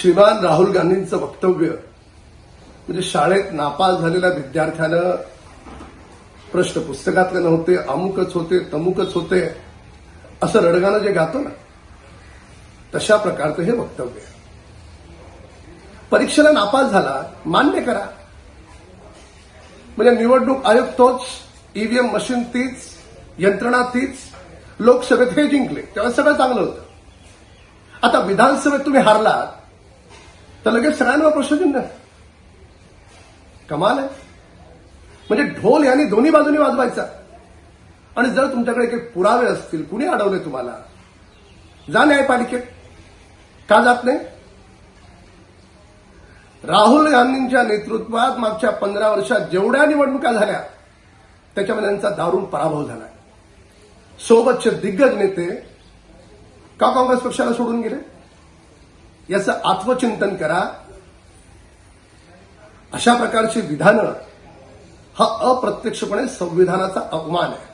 श्रीमान राहुल गांधींचं वक्तव्य म्हणजे शाळेत नापास झालेल्या विद्यार्थ्यानं प्रश्न पुस्तकातले नव्हते, अमुकच होते, तमुकच होते, असं रडगाणं जे गातो ना, तशा प्रकारचं हे वक्तव्य आहे. परीक्षेला नापास झाला, मान्य करा. म्हणजे निवडणूक आयोग तोच, ईव्हीएम मशीन तीच, यंत्रणा तीच, लोकसभेत हे जिंकले तेव्हा सगळं चांगलं होतं. आता विधानसभेत तुम्ही हारलात तर लगेच सगळ्यांवर प्रश्नचिन्ह. कमाल आहे. म्हणजे ढोल यांनी दोन्ही बाजूनी वाजवायचा. आणि जर तुमच्याकडे काही पुरावे असतील, कुणी अडवले तुम्हाला, जा न्यायपालिकेत. का जात नाही? राहुल गांधींच्या नेतृत्वात मागच्या 15 वर्षात जेवढ्या निवडणुका झाल्या त्याच्यामध्ये त्यांचा दारुण पराभव झाला. सोबतचे दिग्गज नेते का काँग्रेस पक्षाला सोडून गेले याचं आत्मचिंतन करा. अशा प्रकारची विधानं हा अप्रत्यक्षपणे संविधानाचा अपमान आहे.